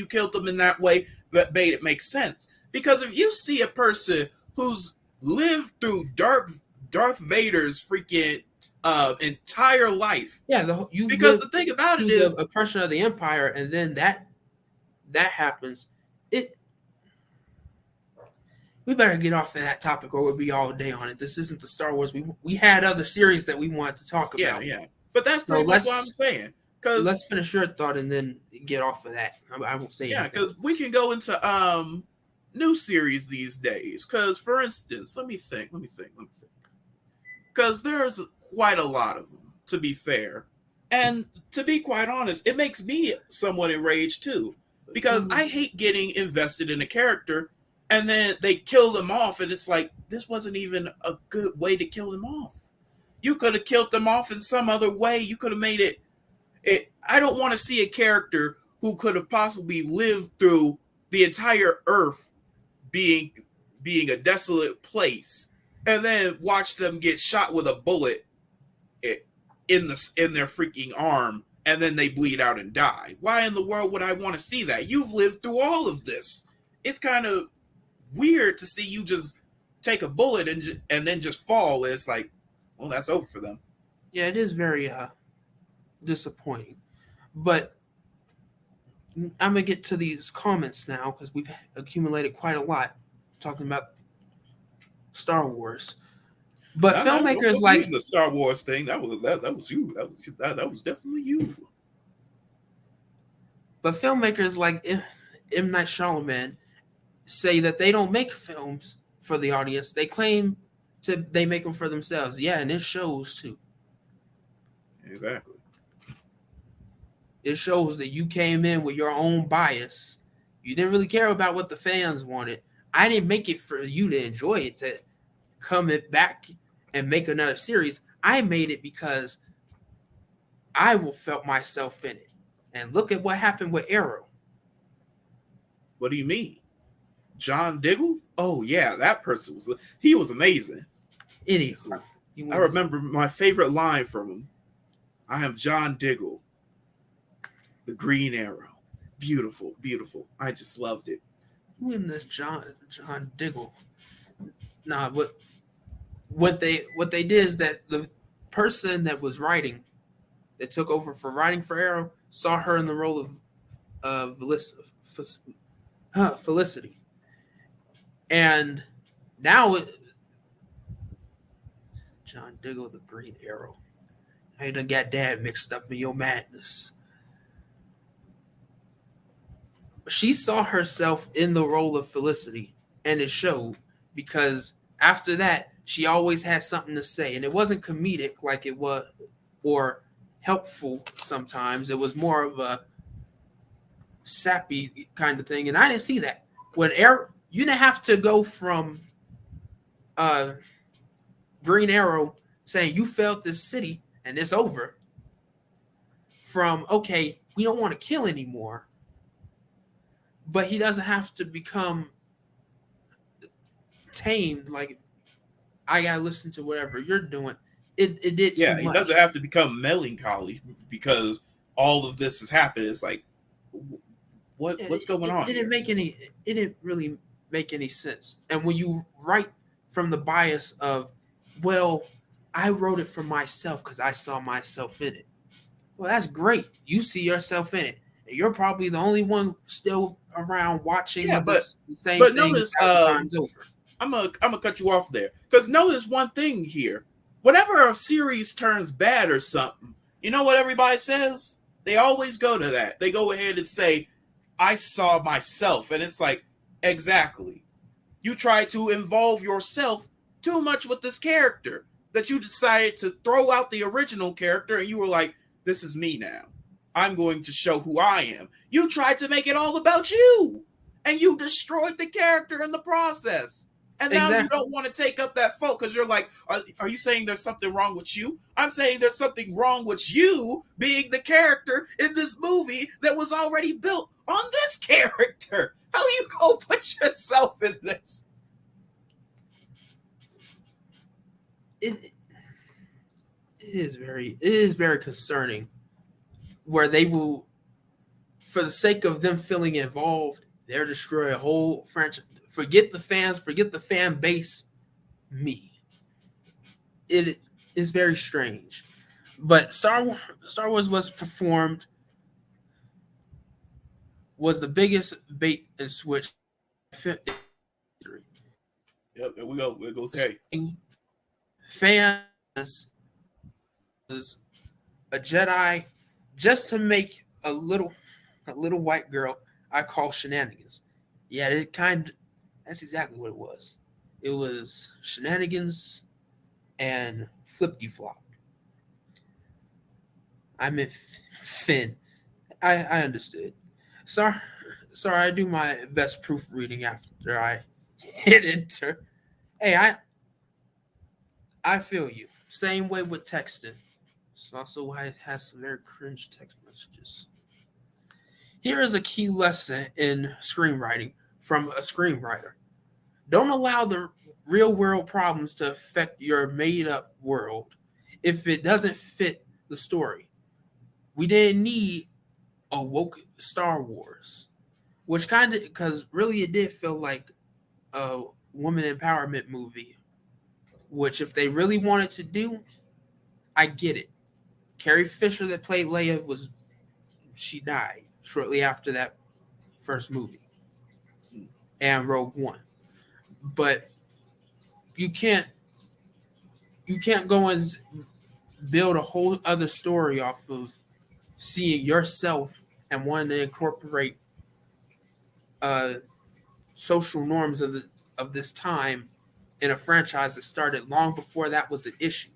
killed them in that way, that made it make sense. Because if you see a person who's lived through Darth Vader's freaking entire life, Yeah, you've because lived the thing about it through the is, oppression of the empire, and then that happens. It We better get off of that topic, or we'll be all day on it. This isn't the Star Wars. We had other series that we wanted to talk yeah, about. yeah. But that's So pretty much what I'm saying. Because let's finish your thought and then get off of that. I won't say yeah, anything. because we can go into new series these days. Because for instance, let me think. Because there's quite a lot of them, to be fair. And to be quite honest, it makes me somewhat enraged too. Because I hate getting invested in a character and then they kill them off, and it's like, this wasn't even a good way to kill them off. You could have killed them off in some other way. You could have made it. I don't want to see a character who could have possibly lived through the entire Earth being a desolate place, and then watch them get shot with a bullet in their freaking arm, and then they bleed out and die. Why in the world would I want to see that? You've lived through all of this. It's kind of weird to see you just take a bullet and then just fall. It's like, well, that's over for them. Yeah, it is very disappointing. But I'm gonna get to these comments now because we've accumulated quite a lot talking about Star Wars. But filmmakers like the Star Wars thing. That was you. That was definitely you. But filmmakers like M. Night Shyamalan say that they don't make films for the audience. They claim they make them for themselves. Yeah, and it shows too. Exactly. It shows that you came in with your own bias. You didn't really care about what the fans wanted. I didn't make it for you to enjoy it, to come it back and make another series. I made it because I felt myself in it. And look at what happened with Arrow. What do you mean? John Diggle? Oh yeah, that person he was amazing. Anywho, I remember my favorite line from him. I am John Diggle, the Green Arrow. Beautiful, beautiful. I just loved it. Who in this John Diggle? Nah, but what they did is that the person that was writing, that took over for writing for Arrow, saw her in the role of Felicity, and now John Diggle, the Green Arrow. I done got Dad mixed up in your madness. She saw herself in the role of Felicity, and it showed, because after that, she always had something to say, and it wasn't comedic like it was, or helpful sometimes. It was more of a sappy kind of thing, and I didn't see that. When you didn't have to go from Green Arrow saying you failed this city and it's over, from, okay, we don't want to kill anymore, but he doesn't have to become tamed. Like, I gotta listen to whatever you're doing. It did too much. He doesn't have to become melancholy because all of this has happened. It's like, what's going on? It didn't really make any sense. And when you write from the bias of, well, I wrote it for myself because I saw myself in it. Well, that's great. You see yourself in it. And you're probably the only one still around watching the same thing notice, times over. I'm gonna cut you off there, because notice one thing here. Whenever a series turns bad or something, you know what everybody says? They always go to that. They go ahead and say, I saw myself. And it's like, exactly. You try to involve yourself too much with this character that you decided to throw out the original character, and you were like, this is me now. I'm going to show who I am. You tried to make it all about you, and you destroyed the character in the process. And now you don't want to take up that fault because you're like, are you saying there's something wrong with you? I'm saying there's something wrong with you being the character in this movie that was already built on this character. How you go put yourself in this? It is very concerning, where they will, for the sake of them feeling involved They're destroying a whole franchise. Forget the fans, forget the fan base. Me. It is very strange. But Star Wars was the biggest bait and switch in history. Yep, there we go. There goes Hey. Fans was a Jedi just to make a little white girl I call shenanigans. Yeah, that's exactly what it was. It was shenanigans and flippy flop. I meant Finn. I understood. Sorry, sorry. I do my best proofreading after I hit enter. Hey, I feel you. Same way with texting. It's also why it has some very cringe text messages. Here is a key lesson in screenwriting from a screenwriter. Don't allow the real world problems to affect your made up world if it doesn't fit the story. We didn't need a woke Star Wars, which kind of, because really it did feel like a woman empowerment movie, which if they really wanted to do, I get it. Carrie Fisher that played Leia she died shortly after that first movie and Rogue One. But you can't go and build a whole other story off of seeing yourself and wanting to incorporate uh, social norms of this time in a franchise that started long before that was an issue.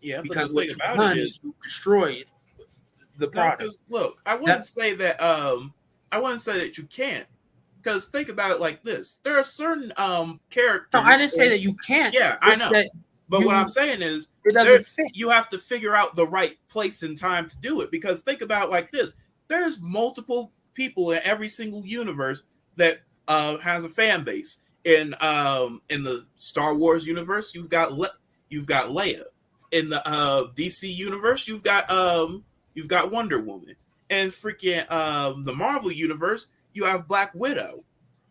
Yeah, but Because the what thing you've about done it is is you destroyed the no, product. because look, I wouldn't say that you can't. Because think about it like this: there are certain No, I characters. didn't say that you can't. Yeah, I It's know. that But what I'm saying is, it there doesn't fit. you have to figure out the right place and time to do it. Because think about it like this: there's multiple people in every single universe that has a fan base. In the Star Wars universe, you've got Leia. In the DC universe, you've got Wonder Woman. And freaking the Marvel universe, you have Black Widow.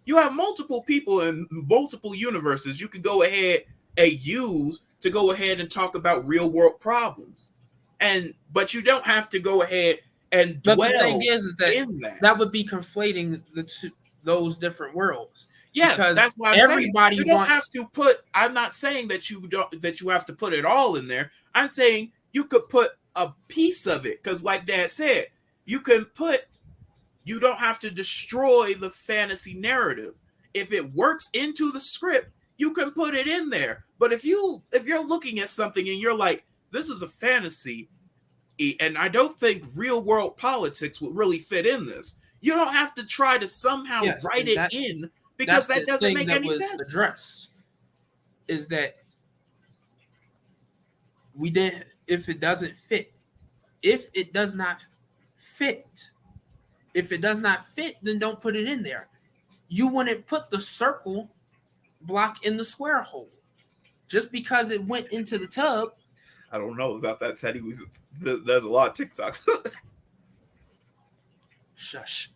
You have multiple people in multiple universes you can go ahead and use to go ahead and talk about real world problems. And but you don't have to go ahead and But the thing dwell is that in that. that would be conflating those different worlds Yes, because that's what I'm saying. everybody You don't have wants. to put I'm not saying that you have to put it all in there. I'm saying you could put a piece of it cuz like dad said, you can put you don't have to destroy the fantasy narrative. If it works into the script, you can put it in there. But if you're looking at something and you're like, this is a fantasy, and I don't think real world politics would really fit in this. You don't have to try to somehow Yes, write and it in because that's that the doesn't thing make that any was sense. addressed is that we did if it doesn't fit. If it does not fit, if it does not fit, then don't put it in there. You wouldn't put the circle block in the square hole. Just because it went into the tub. I don't know about that, Teddy. There's a lot of TikToks. Shush.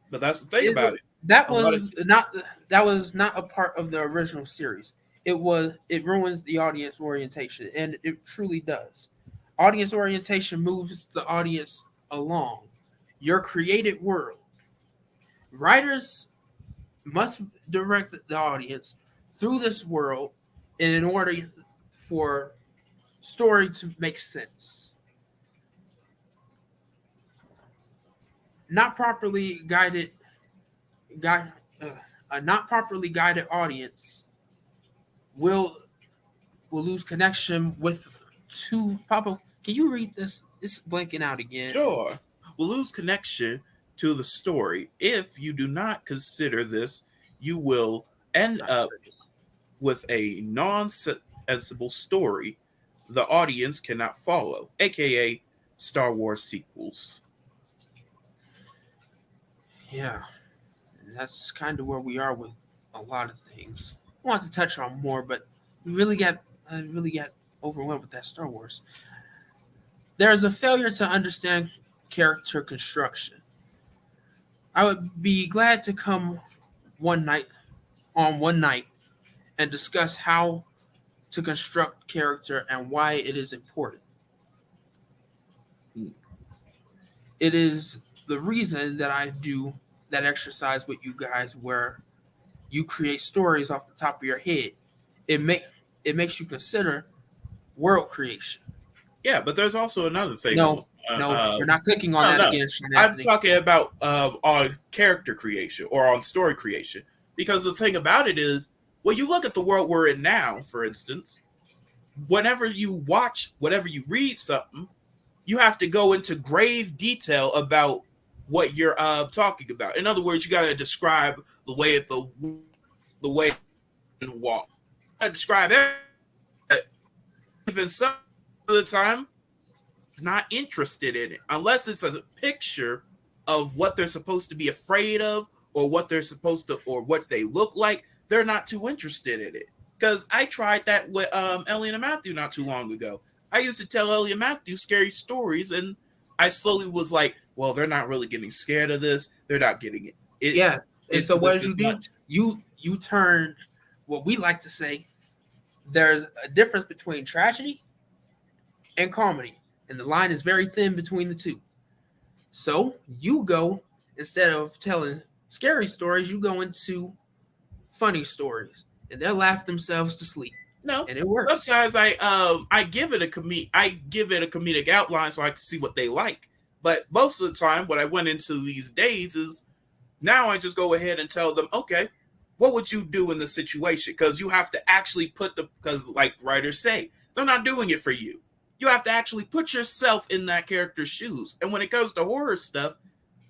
But that's the thing about it. That A lot of was not a part of the original series. It ruins the audience orientation, and it truly does. Audience orientation moves the audience along. Your created world. Writers must direct the audience through this world in order for story to make sense. Not properly guided guide a not properly guided audience will lose connection with two Papa. Can you read this? It's blanking out again. sure will lose connection to the story. If you do not consider this, you will end up with a non-sensible story the audience cannot follow, aka Star Wars sequels. Yeah, and that's kind of where we are with a lot of things. I want to touch on more, but we really got I really got overwhelmed with that Star Wars. There is a failure to understand character construction. I would be glad to come one night one night and discuss how to construct character and why it is important. It is the reason that I do that exercise with you guys where you create stories off the top of your head. It make it makes you consider world creation. Yeah, but there's also another thing. No, no, we're not clicking on No, that no. again, Sean I'm Anthony. talking about on character creation or on story creation. Because the thing about it is, when you look at the world we're in now, for instance, whenever you watch, whenever you read something, you have to go into grave detail about what you're talking about. In other words, you got to describe the way it walk. I describe everything. Even some of the time, not interested in it unless it's a picture of what they're supposed to be afraid of or what they're supposed to or what they look like. They're not too interested in it. Because I tried that with Ellie and Matthew not too long ago. I used to tell Ellie and Matthew scary stories, and I slowly was like, well, they're not really getting scared of this. They're not getting Yeah. And so into what this did you as do? much. You turn what we like to say. There's a difference between tragedy and comedy, and the line is very thin between the two. So you go instead of telling scary stories, you go into funny stories, and they'll laugh themselves to sleep, No, and it works. sometimes I give it a comedic outline so I can see what they like. But most of the time, what I went into these days is now I just go ahead and tell them, okay, what would you do in the situation? Because you have to actually because like writers say, they're not doing it for you. You have to actually put yourself in that character's shoes. And when it comes to horror stuff,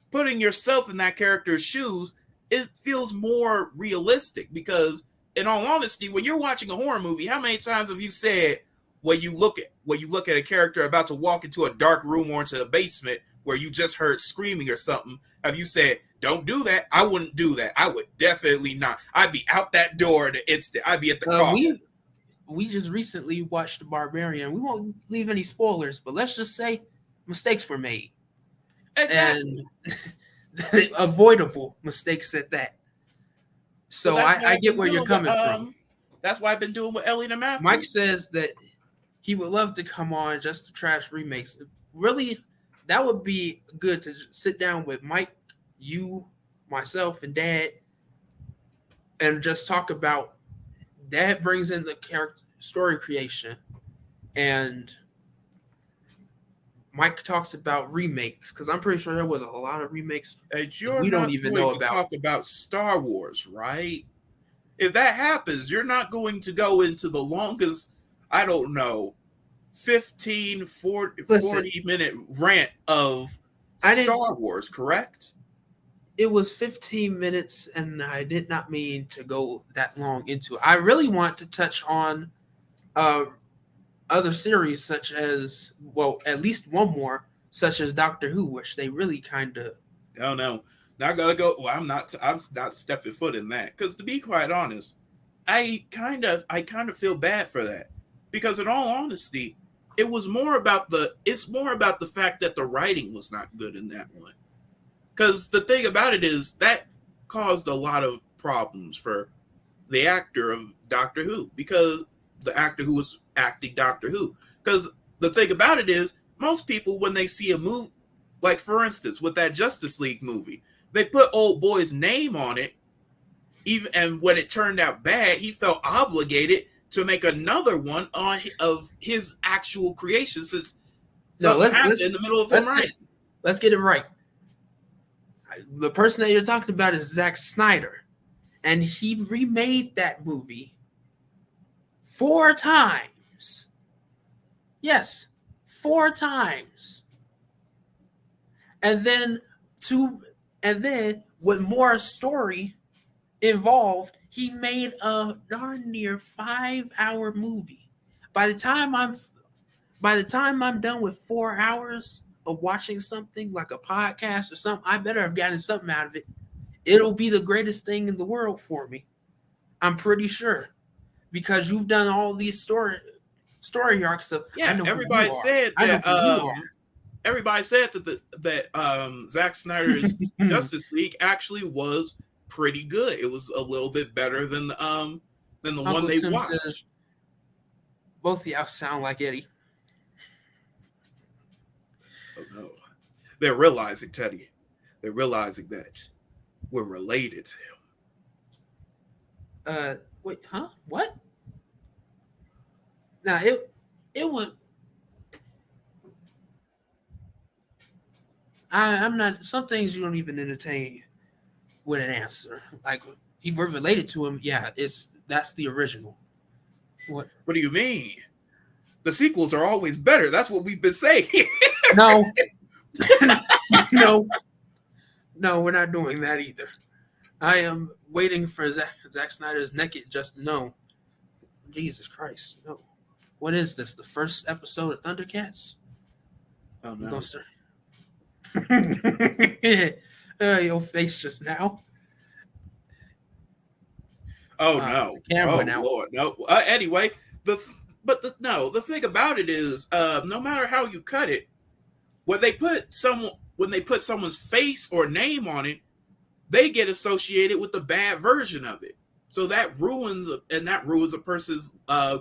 putting yourself in that character's shoes, it feels more realistic because in all honesty, when you're watching a horror movie, how many times have you said when you look at a character about to walk into a dark room or into a basement where you just heard screaming or something, have you said, don't do that? I wouldn't do that. I would definitely not. I'd be out that door in the instant. I'd be at the car. We just recently watched The Barbarian. We won't leave any spoilers, but let's just say mistakes were made. Exactly. And avoidable mistakes at that. So I get where you're coming from. That's why I've been doing with Ellie and Matthew. Mike says that he would love to come on just to trash remakes. Really, that would be good to sit down with Mike, you, myself, and Dad, and just talk about. Dad brings in the character story creation, and Mike talks about remakes because I'm pretty sure there was a lot of remakes And you're we don't not even going know to about. talk about Star Wars, right? If that happens, you're not going to go into the longest, I don't know, 15, 40-minute rant of Star Wars, correct? It was 15 minutes, and I did not mean to go that long into it. I really want to touch on other series, such as, well, at least one more, such as Doctor Who, which they really kind of. Oh no, not gonna go. Well, I'm not. I'm not stepping foot in that because, to be quite honest, I kind of feel bad for that because, in all honesty, it's more about the fact that the writing was not good in that one. Because the thing about it is that caused a lot of problems for the actor of Doctor Who because the actor who was acting Doctor Who. Because the thing about it is most people when they see a movie, like for instance with that Justice League movie, they put old boy's name on it. Even and when it turned out bad, he felt obligated to make another one of his actual creation since something happened in the middle of him writing. Let's get it right. The person that you're talking about is Zack Snyder, and he remade that movie 4 times. Yes, 4 times. And then with more story involved, he made a darn near 5-hour movie. By the time I'm done with 4 hours of watching something like a podcast or something, I better have gotten something out of it. It'll be the greatest thing in the world for me. I'm pretty sure. Because you've done all these story arcs of everybody said that everybody said that Zack Snyder's Justice League actually was pretty good. It was a little bit better than the one Uncle they Tim says watched. both of y'all sound like Eddie. Oh no, they're realizing, Teddy. They're realizing that we're related to him. Wait, huh? What? Now it would. I'm not. Some things you don't even entertain with an answer. Like he were related to him. Yeah, that's the original. What? What do you mean? The sequels are always better. That's what we've been saying. No, no, no. We're not doing that either. I am waiting for Zack Snyder's naked just to know. Jesus Christ, no. What is this? The first episode of Thundercats? Oh You no. gonna start? Your face just now. Oh no. The camera Oh now. Lord. No. Anyway, the thing about it is, no matter how you cut it, when they put someone's face or name on it, they get associated with the bad version of it. So that ruins a person's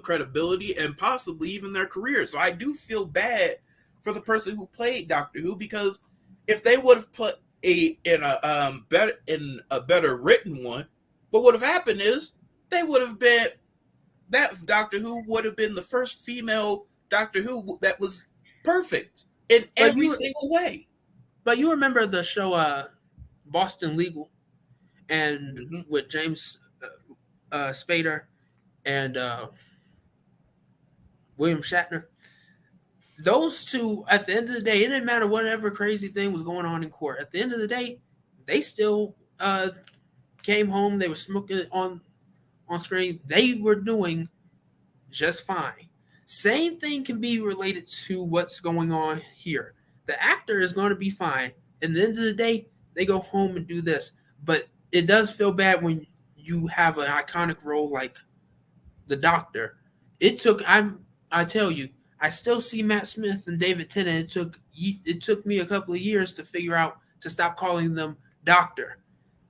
credibility and possibly even their career. So I do feel bad for the person who played Doctor Who, because if they would have put in a better written one, what would have happened is they would have been that Doctor Who would have been the first female Doctor Who that was perfect in But every you, single way. but you remember the show Boston Legal, and Mm-hmm. with James Spader and William Shatner. Those two, at the end of the day, it didn't matter whatever crazy thing was going on in court. At the end of the day, they still came home. They were smoking on screen. They were doing just fine. Same thing can be related to what's going on here. The actor is going to be fine. At the end of the day, they go home and do this. But it does feel bad when you have an iconic role like the Doctor. I tell you, I still see Matt Smith and David Tennant. It took me a couple of years to figure out to stop calling them Doctor.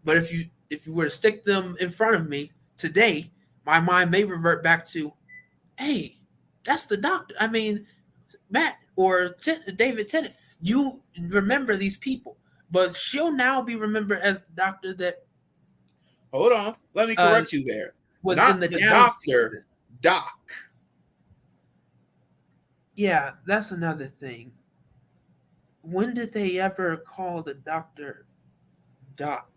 But if you were to stick them in front of me today, my mind may revert back to, hey, that's the Doctor. I mean, Matt or David Tennant. You remember these people, but she'll now be remembered as the Doctor that Hold on. Let me uh, correct you there. was in Not the the Down doctor, season. Doc. Yeah, that's another thing. When did they ever call the Doctor Doc?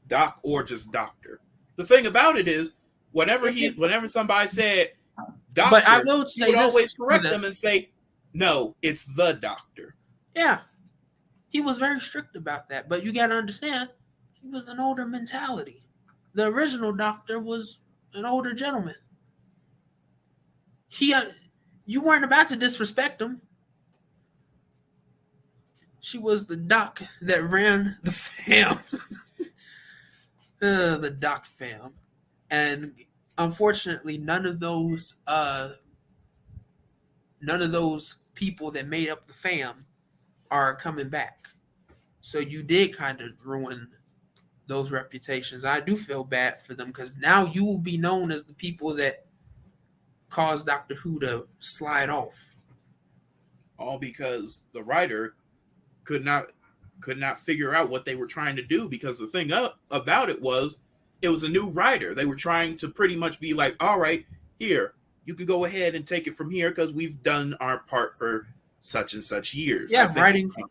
Doc or just doctor. The thing about it is, If, whenever somebody said but I doctor, will he say would this always for correct the them and say, no, it's the doctor. yeah, he was very strict about that. But you got to understand, he was an older mentality. The original Doctor was an older gentleman. He, you weren't about to disrespect him. She was the doc that ran the fam, the doc fam, and unfortunately, none of those people that made up the fam are coming back. So you did kind of ruin those reputations. I do feel bad for them because now you will be known as the people that caused Doctor Who to slide off. All because the writer could not figure out what they were trying to do, because the thing up about it was a new writer. They were trying to pretty much be like, all right, here, you can go ahead and take it from here because we've done our part for such and such years. I Yeah, think it's writing, time.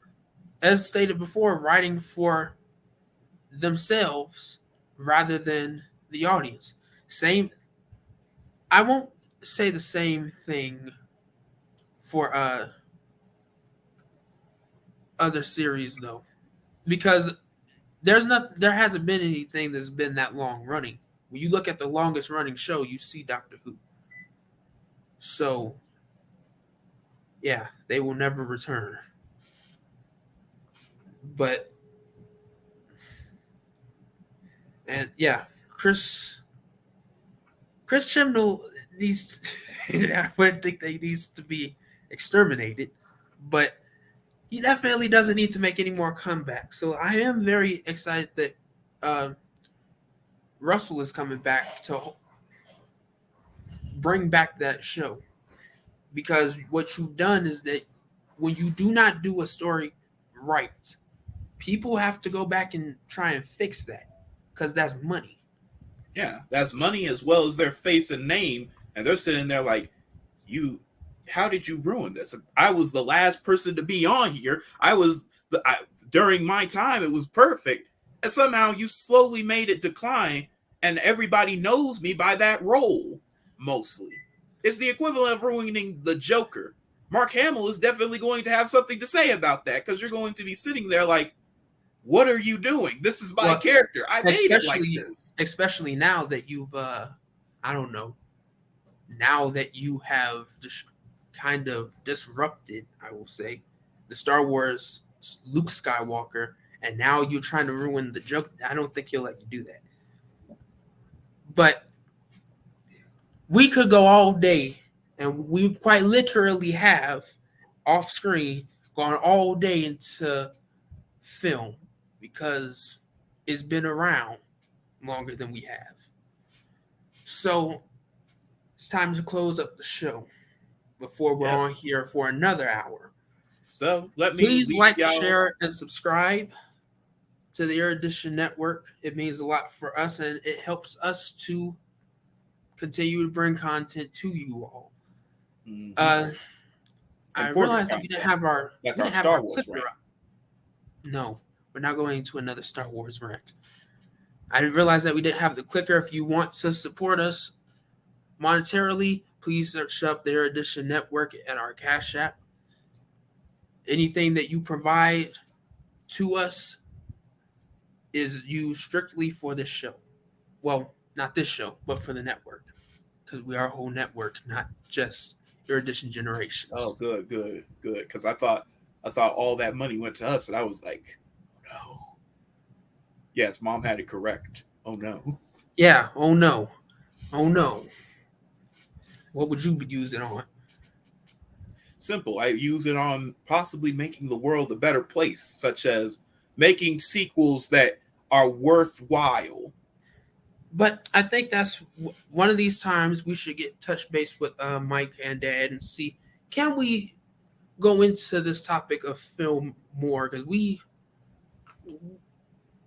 as stated before, writing for themselves rather than the audience. Same. I won't say the same thing for other series though, because there hasn't been anything that's been that long running. When you look at the longest running show, you see Doctor Who. So yeah, they will never return. But and yeah, Chris Chibnall needs. I wouldn't think they needs to be exterminated, but he definitely doesn't need to make any more comebacks. So I am very excited that Russell is coming back to bring back that show, because what you've done is that when you do not do a story right, people have to go back and try and fix that because that's money. Yeah, that's money as well as their face and name, and they're sitting there like, you, how did you ruin this? I was the last person to be on here. During my time, it was perfect, and somehow you slowly made it decline, and everybody knows me by that role. Mostly, it's the equivalent of ruining the Joker. Mark Hamill is definitely going to have something to say about that because you're going to be sitting there like, what are you doing? This is my Well, character. I made it like especially this. especially now that you've I don't know, now that you have kind of disrupted, I will say, the Star Wars Luke Skywalker, and now you're trying to ruin the joke. I don't think he'll let you do that. But we could go all day, and we quite literally have off screen gone all day into film because it's been around longer than we have. So it's time to close up the show before we're Yep. on here for another hour. So let me Please leave like, y'all. share, and subscribe to the Erudition Network. It means a lot for us, and it helps us to continue to bring content to you all. Mhm. I Important realized that we content, like didn't our have our Star Wars clicker rant. up. No, we're not going into another Star Wars rant. I didn't realize that we didn't have the clicker. If you want to support us monetarily, please search up the Erudition Network at our Cash App. Anything that you provide to us is used strictly for this show. Well, not this show, but for the network, because we are a whole network, not just Erudition Oh, Generations. good, good, good. Because I thought all that money went to us, and I was like, oh, no. Yes, mom had it correct. Oh no. Yeah. Oh no. Oh no. What would you be using on? Simple. I use it on possibly making the world a better place, such as making sequels that are worthwhile. But I think that's one of these times we should get touch base with Mike and Dad and see, can we go into this topic of film more, because we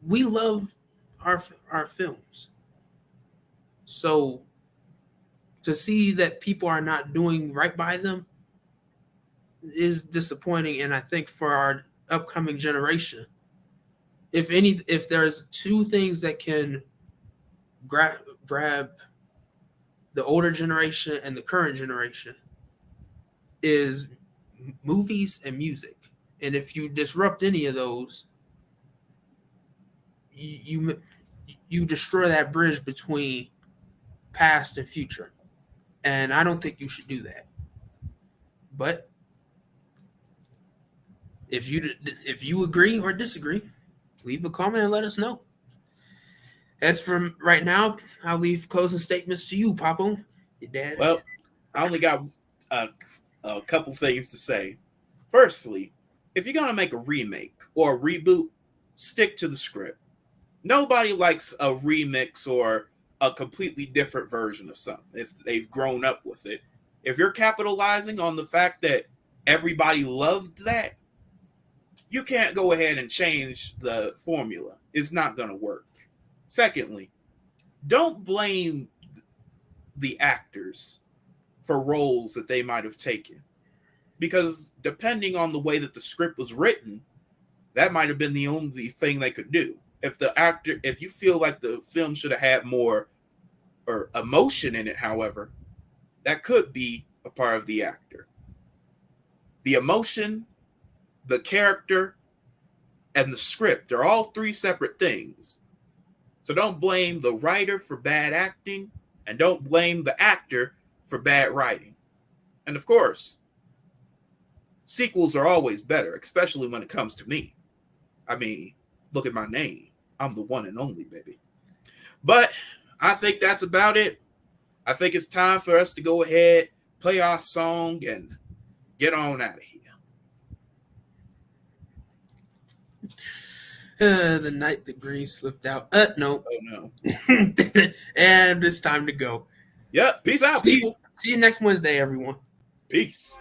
love our films. So to see that people are not doing right by them is disappointing, and I think for our upcoming generation, if there's two things that can grab the older generation and the current generation, is movies and music. And if you disrupt any of those, you you destroy that bridge between past and future. And I don't think you should do that. But if you agree or disagree, leave a comment and let us know. As from right now, I'll leave closing statements to you, Papo. Your dad. Well, I only got a, a couple things to say. Firstly, if you're gonna make a remake or a reboot, stick to the script. Nobody likes a remix or a completely different version of something if they've grown up with it. If you're capitalizing on the fact that everybody loved that, you can't go ahead and change the formula. It's not going to work. Secondly, don't blame the actors for roles that they might have taken, because depending on the way that the script was written, that might have been the only thing they could do. If you feel like the film should have had more or emotion in it, however, that could be a part of the actor. The emotion, the character, and the script are all three separate things. So don't blame the writer for bad acting, and don't blame the actor for bad writing. And of course, sequels are always better, especially when it comes to me. I mean, look at my name. I'm the one and only, baby. But I think that's about it. I think it's time for us to go ahead, play our song, and get on out of here. The night the green slipped out. No. Oh no. And it's time to go. Yep. Peace out, people. See you next Wednesday, everyone. Peace.